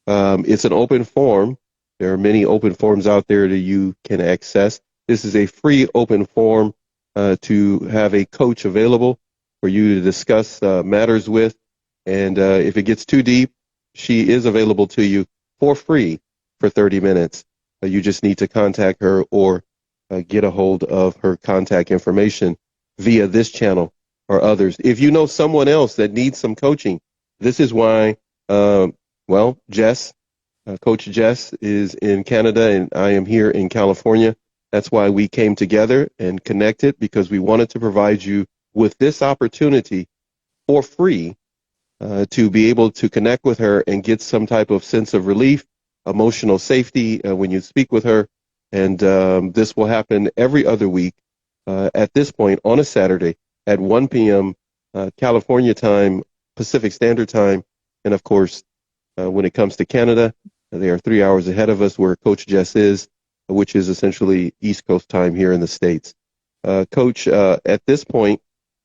It's an open forum. There are many open forums out there that you can access. This is a free open forum to have a coach available for you to discuss matters with. And if it gets too deep, she is available to you for free for 30 minutes. You just need to contact her or get a hold of her contact information via this channel or others. If you know someone else that needs some coaching, this is why, JESS, Coach JESS is in Canada and I am here in California. That's why we came together and connected, because we wanted to provide you with this opportunity for free to be able to connect with her and get some type of sense of relief, emotional safety when you speak with her. And this will happen every other week at this point on a Saturday at 1 p.m. California time, Pacific Standard Time. And of course, when it comes to Canada, they are 3 hours ahead of us where Coach Jess is, which is essentially East Coast time here in the States. Coach, at this point,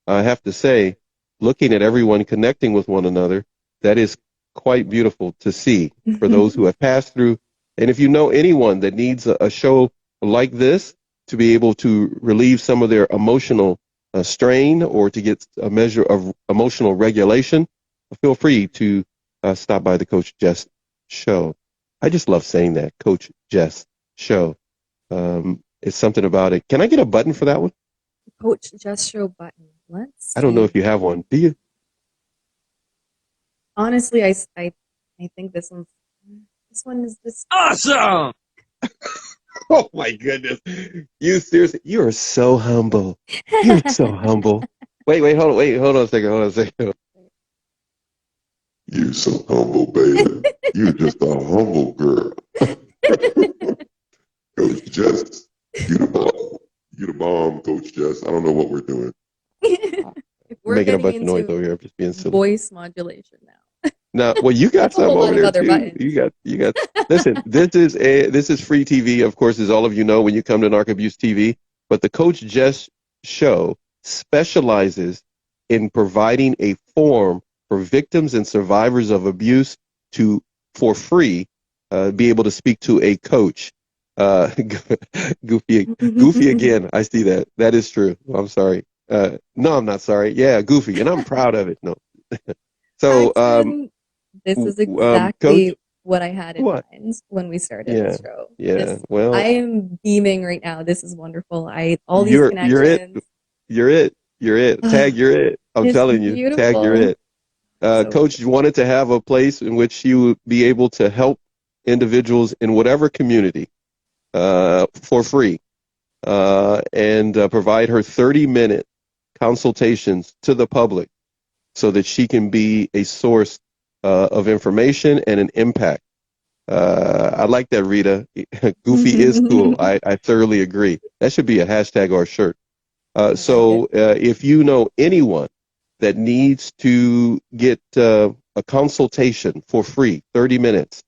I have to say, looking at everyone connecting with one another, that is quite beautiful to see for those who have passed through. And if you know anyone that needs a show like this to be able to relieve some of their emotional strain or to get a measure of emotional regulation, feel free to stop by the Coach Jess show. I just love saying that, Coach Jess show. It's something about it. Can I get a button for that one? Coach Jess show button. Let's see. I don't know if you have one. Do you? Honestly, I think this one is just Awesome! Oh my goodness. You seriously, you are so humble. You're so humble. Wait, hold on a second. You're so humble, baby. You're just a humble girl. Coach Jess, you the bomb. You the bomb, Coach Jess. I don't know what we're doing. If we're Making a getting bunch of noise into over here. I'm just being silly. voice modulation now. Now, well, you got That's a whole something lot over of there other too. buttons. You got. Listen, this is free TV, of course, as all of you know when you come to Narc Abuse TV. But the Coach Jess show specializes in providing a forum for victims and survivors of abuse to, for free, be able to speak to a coach. Goofy again. I see that. That is true. I'm sorry. No, I'm not sorry. Yeah, goofy, and I'm proud of it. No. So, Paxton, this is exactly Coach, what I had in what? mind when we started Yeah, this show. yeah. Well, I am beaming right now. This is wonderful. All these you're it. connections. You're it. You're it. Tag, you're it. I'm It's telling you. Tag, you're beautiful. it. So Coach wanted to have a place in which you would be able to help individuals in whatever community for free and provide her 30-minute consultations to the public so that she can be a source of information and an impact. I like that, Rita. Goofy is cool. I thoroughly agree. That should be a hashtag or a shirt. If you know anyone that needs to get a consultation for free, 30 minutes,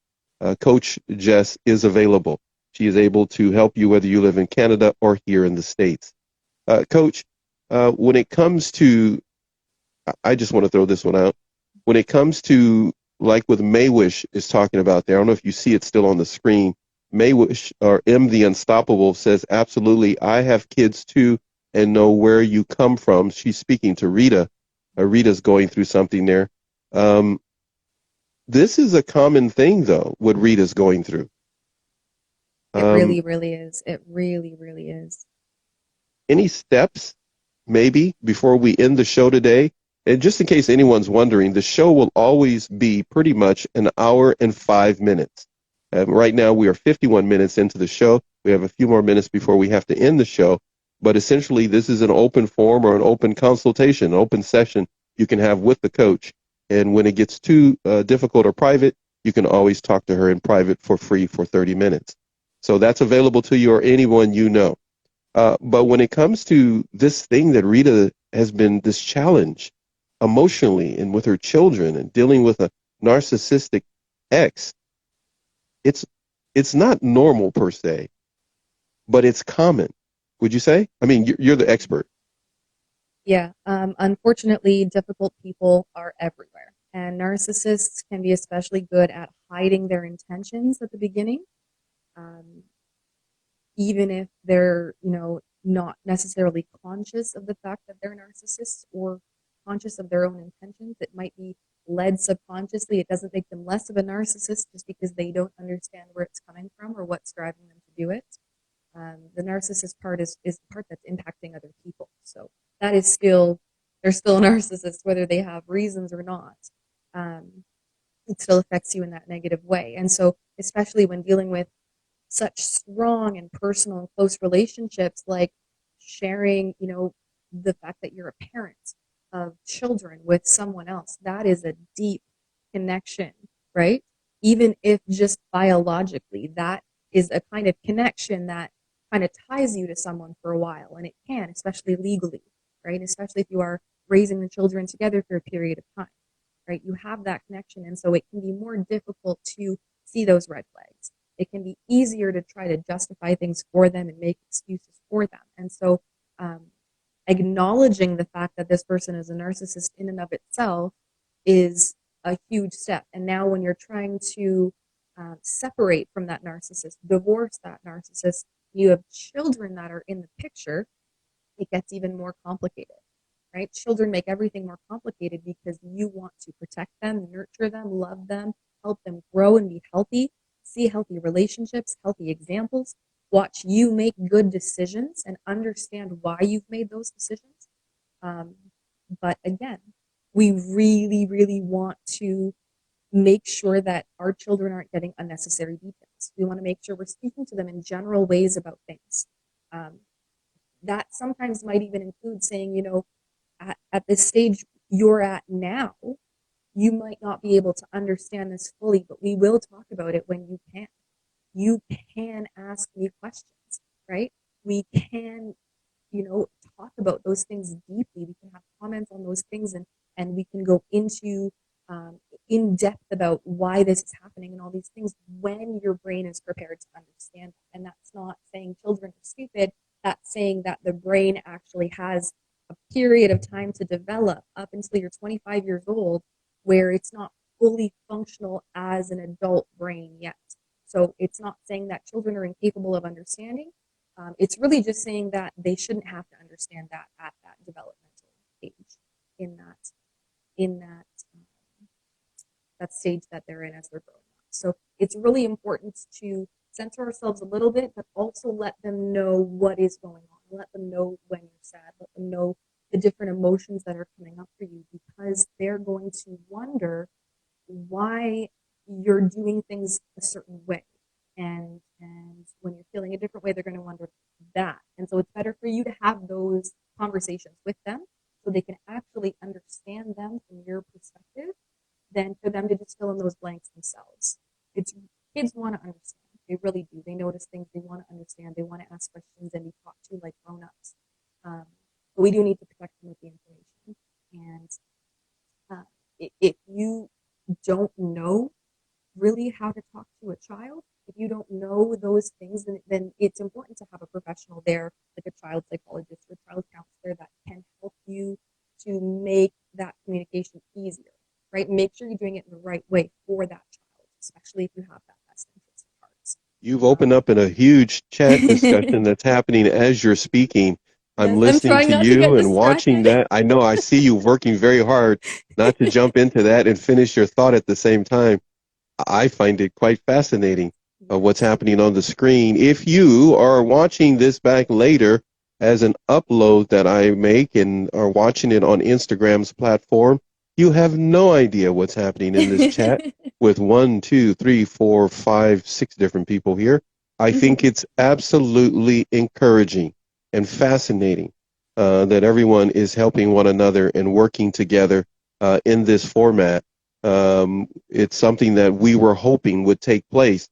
Coach Jess is available. She is able to help you whether you live in Canada or here in the States. Coach, when it comes to, I just want to throw this one out. When it comes to, like with Maywish is talking about there, I don't know if you see it still on the screen. Maywish, or M the Unstoppable, says, absolutely, I have kids too and know where you come from. She's speaking to Rita. Rita's going through something there. This is a common thing, though, what Rita's going through. it really, really is. It really, really is. Any steps, maybe, before we end the show today? And just in case anyone's wondering, the show will always be pretty much an hour and 5 minutes. Right now, we are 51 minutes into the show. We have a few more minutes before we have to end the show. But essentially, this is an open forum or an open consultation, an open session you can have with the coach. And when it gets too difficult or private, you can always talk to her in private for free for 30 minutes. So that's available to you or anyone you know. But when it comes to this thing that Rita has been, this challenge emotionally and with her children and dealing with a narcissistic ex, it's not normal per se, but it's common. Would you say? I mean, you're the expert. Yeah. Unfortunately, difficult people are everywhere. And narcissists can be especially good at hiding their intentions at the beginning. Even if they're, not necessarily conscious of the fact that they're narcissists or conscious of their own intentions, it might be led subconsciously. It doesn't make them less of a narcissist just because they don't understand where it's coming from or what's driving them to do it. The narcissist part is the part that's impacting other people. So that is they're still a narcissist, whether they have reasons or not. It still affects you in that negative way. And so, especially when dealing with such strong and personal and close relationships, like sharing, the fact that you're a parent of children with someone else, that is a deep connection, right? Even if just biologically, that is a kind of connection that kind of ties you to someone for a while. And it can, especially legally, right? Especially if you are raising the children together for a period of time, right? You have that connection. And so it can be more difficult to see those red flags. It can be easier to try to justify things for them and make excuses for them. And so acknowledging the fact that this person is a narcissist in and of itself is a huge step. And now when you're trying to separate from that narcissist, divorce that narcissist, you have children that are in the picture, it gets even more complicated, right? Children make everything more complicated because you want to protect them, nurture them, love them, help them grow and be healthy, see healthy relationships, healthy examples, watch you make good decisions and understand why you've made those decisions. But again, we really, really want to make sure that our children aren't getting unnecessary details. We want to make sure we're speaking to them in general ways about things. Um, that sometimes might even include saying, at this stage you're at now, you might not be able to understand this fully, but we will talk about it when you can. You can ask me questions, right? We can, talk about those things deeply. We can have comments on those things, and we can go into in depth about why this is happening and all these things when your brain is prepared to understand. And that's not saying children are stupid. That's saying that the brain actually has a period of time to develop up until you're 25 years old where it's not fully functional as an adult brain yet. So it's not saying that children are incapable of understanding. It's really just saying that they shouldn't have to understand that at that developmental age, in that stage that they're in as they're growing up. So it's really important to censor ourselves a little bit, but also let them know what is going on. Let them know when you're sad. Let them know the different emotions that are coming up for you, because they're going to wonder why you're doing things a certain way. And when you're feeling a different way, they're going to wonder that. And so it's better for you to have those conversations with them so they can actually understand them from your perspective than for them to just fill in those blanks themselves. Kids want to understand. They really do. They notice things. They want to understand. They want to ask questions and be talked to like grown-ups. But we do need to protect them with the information. And if you don't know really how to talk to a child, if you don't know those things, then it's important to have a professional there, like a child psychologist or a child counselor, that can help you to make that communication easier, right? Make sure you're doing it in the right way for that child, especially if you have that best interest at heart. You've opened up in a huge chat discussion that's happening as you're speaking. I'm Yes, I'm listening trying to not to get you and watching distracted. that. I know I see you working very hard not to jump into that and finish your thought at the same time. I find it quite fascinating what's happening on the screen. If you are watching this back later as an upload that I make and are watching it on Instagram's platform, you have no idea what's happening in this chat with 1, 2, 3, 4, 5, 6 different people here. I think it's absolutely encouraging and fascinating that everyone is helping one another and working together in this format. It's something that we were hoping would take place.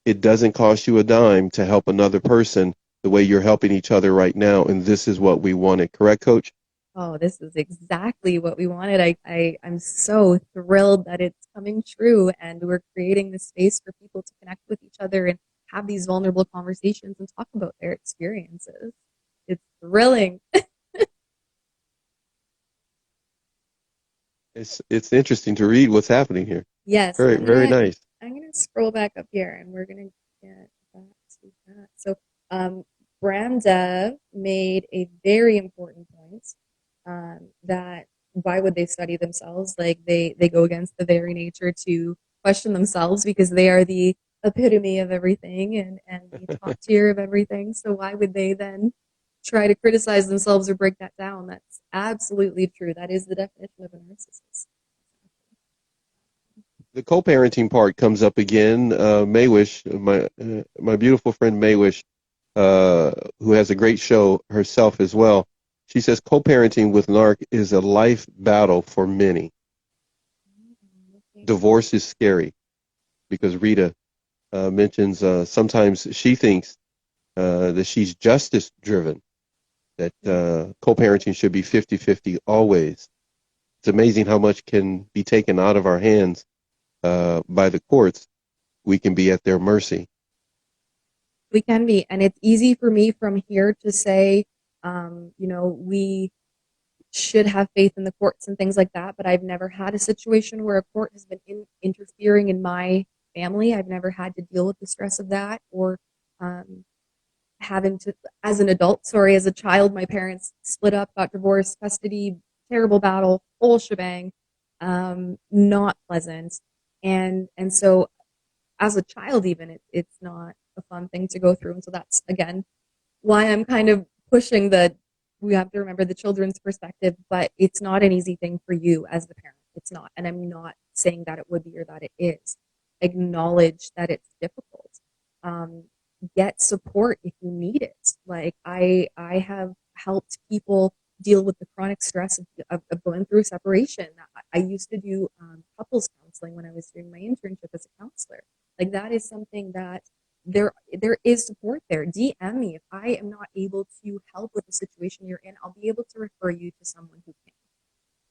It doesn't cost you a dime to help another person the way you're helping each other right now, and this is what we wanted. Correct, Coach? Oh, this is exactly what we wanted. I'm so thrilled that it's coming true, and we're creating this space for people to connect with each other and have these vulnerable conversations and talk about their experiences. It's thrilling. It's interesting to read what's happening here. Yes, Very, very nice. I'm gonna scroll back up here, and we're gonna get back to that. So, Branda made a very important point, that why would they study themselves? Like they go against the very nature to question themselves because they are the epitome of everything and the top tier of everything. So why would they then try to criticize themselves or break that down? That's absolutely true. That is the definition of a narcissist. The co-parenting part comes up again. Maywish, my beautiful friend Maywish, who has a great show herself as well. She says co-parenting with NARC is a life battle for many. Divorce is scary because Rita mentions sometimes she thinks that she's justice driven, that co-parenting should be 50-50 always. It's amazing how much can be taken out of our hands by the courts. We can be at their mercy. We can be, and it's easy for me from here to say, we should have faith in the courts and things like that, but I've never had a situation where a court has been interfering in my family. I've never had to deal with the stress of that or having to, as an adult, sorry, as a child, my parents split up, got divorced, custody, terrible battle, whole shebang, not pleasant. And so as a child, even, it's not a fun thing to go through. And so that's, again, why I'm kind of pushing the, we have to remember the children's perspective, but it's not an easy thing for you as the parent. It's not. And I'm not saying that it would be or that it is. Acknowledge that it's difficult. Get support if you need it. Like I have helped people deal with the chronic stress of going through separation. I used to do couples counseling when I was doing my internship as a counselor. Like that is something that there is support there. DM me if I am not able to help with the situation you're in. I'll be able to refer you to someone who can.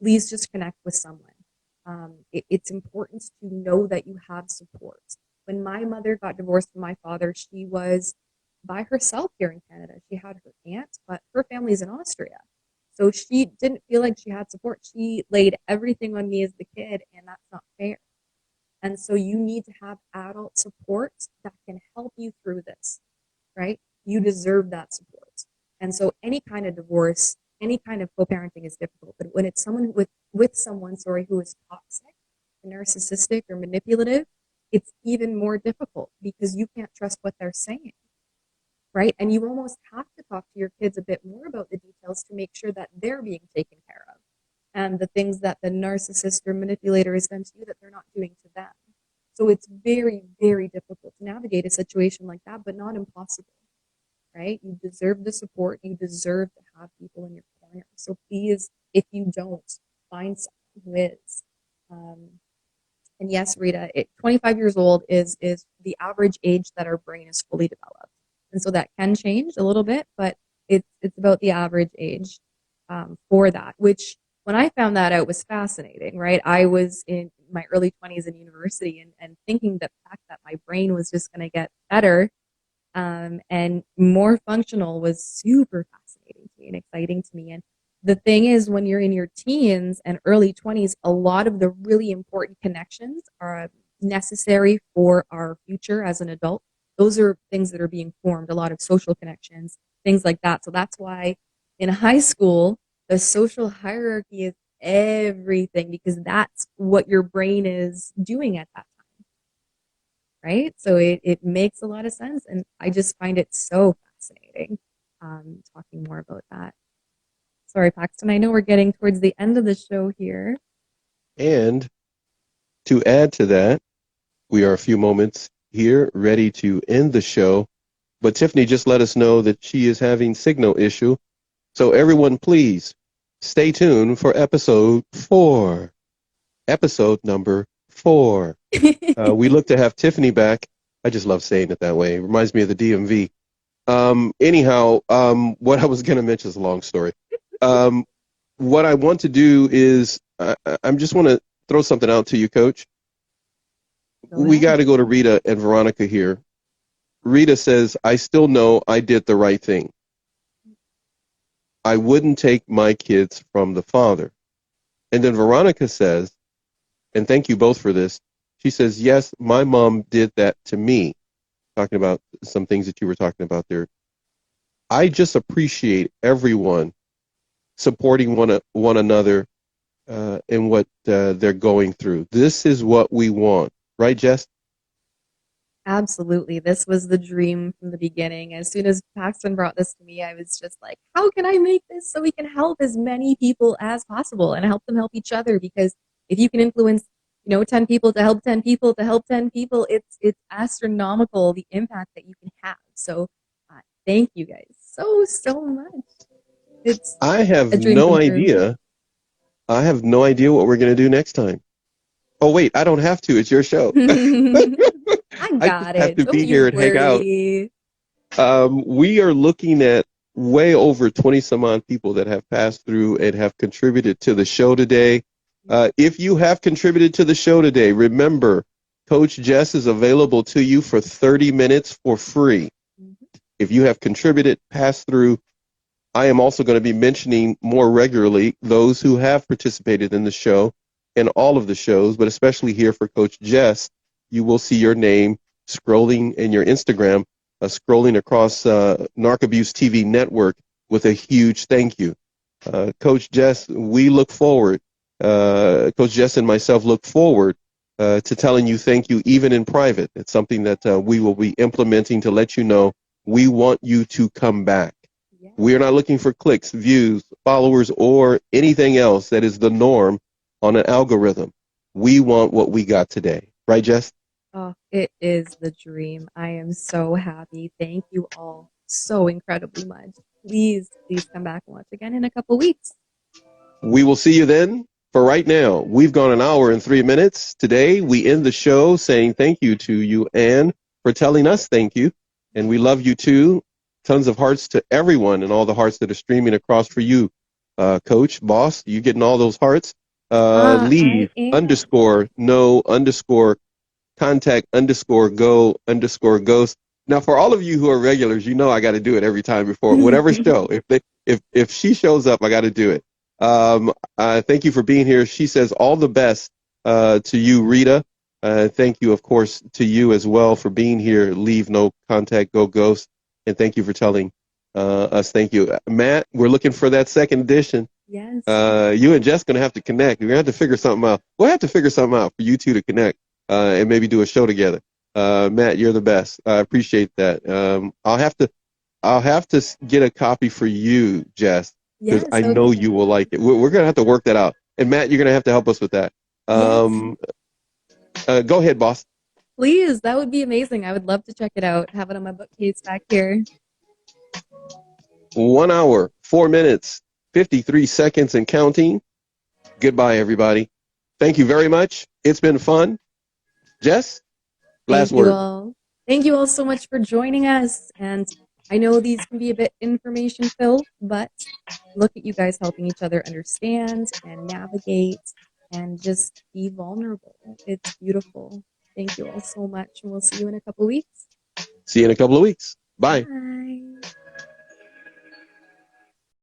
Please just connect with someone. It's important to know that you have support. When my mother got divorced from my father, she was by herself here in Canada. She had her aunt, but her family's in Austria. So she didn't feel like she had support. She laid everything on me as the kid, and that's not fair. And so you need to have adult support that can help you through this, right? You deserve that support. And so any kind of divorce, any kind of co-parenting is difficult. But when it's someone with someone, who is toxic, narcissistic, or manipulative, it's even more difficult because you can't trust what they're saying, right? And you almost have to talk to your kids a bit more about the details to make sure that they're being taken care of. And the things that the narcissist or manipulator has done to you that they're not doing to them. So it's very, very difficult to navigate a situation like that, but not impossible, right? You deserve the support. You deserve to have people in your corner. So please, if you don't, find someone who is. And yes, Rita, 25 years old is the average age that our brain is fully developed. And so that can change a little bit, but it's about the average age for that, which when I found that out was fascinating, right? I was in my early 20s in university and thinking the fact that my brain was just going to get better and more functional was super fascinating to me and exciting to me. And the thing is, when you're in your teens and early 20s, a lot of the really important connections are necessary for our future as an adult. Those are things that are being formed, a lot of social connections, things like that. So that's why in high school, the social hierarchy is everything because that's what your brain is doing at that time, right? So it makes a lot of sense. And I just find it so fascinating talking more about that. Sorry, Paxton, I know we're getting towards the end of the show here. And to add to that, we are a few moments here ready to end the show. But Tiffany just let us know that she is having signal issue. So everyone, please stay tuned for episode 4. Episode number 4. We look to have Tiffany back. I just love saying it that way. It reminds me of the DMV. Anyhow, what I was going to mention is a long story. What I want to do is I just want to throw something out to you, Coach. We got to go to Rita and Veronica here. Rita says, I still know I did the right thing. I wouldn't take my kids from the father. And then Veronica says, and thank you both for this, she says, yes, my mom did that to me. Talking about some things that you were talking about there. I just appreciate everyone supporting one another in what they're going through. This is what we want. Right, Jess? Absolutely. This was the dream from the beginning. As soon as Paxton brought this to me, I was just like, how can I make this so we can help as many people as possible and help them help each other? Because if you can influence, 10 people to help 10 people to help 10 people, it's astronomical, the impact that you can have. So thank you guys so much. I have no idea. I have no idea what we're going to do next time. Oh, wait, I don't have to. It's your show. I got it. Have to be here and hang out. We are looking at way over 20 some odd people that have passed through and have contributed to the show today. If you have contributed to the show today, remember, Coach Jess is available to you for 30 minutes for free. If you have contributed, passed through, I am also going to be mentioning more regularly those who have participated in the show and all of the shows, but especially here for Coach Jess. You will see your name scrolling in your Instagram scrolling across Narcabuse TV Network with a huge thank you. Coach Jess, we look forward, Coach Jess and myself look forward to telling you thank you even in private. It's something that we will be implementing to let you know we want you to come back. Yeah. We are not looking for clicks, views, followers, or anything else that is the norm on an algorithm. We want what we got today. Right, Jess? Oh, it is the dream. I am so happy. Thank you all so incredibly much. Please come back and watch again in a couple weeks. We will see you then. For right now, we've gone an hour and 3 minutes. Today, we end the show saying thank you to you, Anne, for telling us thank you. And we love you too. Tons of hearts to everyone and all the hearts that are streaming across for you. Coach, boss, you getting all those hearts? Leave _ no _ contact _ go _ ghost. Now, for all of you who are regulars, you know I got to do it every time before whatever show. If she shows up, I got to do it. Thank you for being here. She says all the best to you, Rita. Thank you, of course, to you as well for being here. Leave no contact, go ghost. And thank you for telling us. Thank you. Matt, we're looking for that second edition. Yes. You and Jess going to have to connect. We're going to have to figure something out. We'll have to figure something out for you two to connect and maybe do a show together. Matt, you're the best. I appreciate that. I'll have to get a copy for you, Jess. Because I know you will like it. We're going to have to work that out. And Matt, you're going to have to help us with that. Go ahead, boss. Please, that would be amazing. I would love to check it out. Have it on my bookcase back here. 1 hour, 4 minutes, 53 seconds and counting. Goodbye, everybody. Thank you very much. It's been fun. Jess, last word. Thank you all so much for joining us. And I know these can be a bit information filled, but look at you guys helping each other understand and navigate and just be vulnerable. It's beautiful. Thank you all so much. And we'll see you in a couple of weeks. See you in a couple of weeks. Bye. Bye.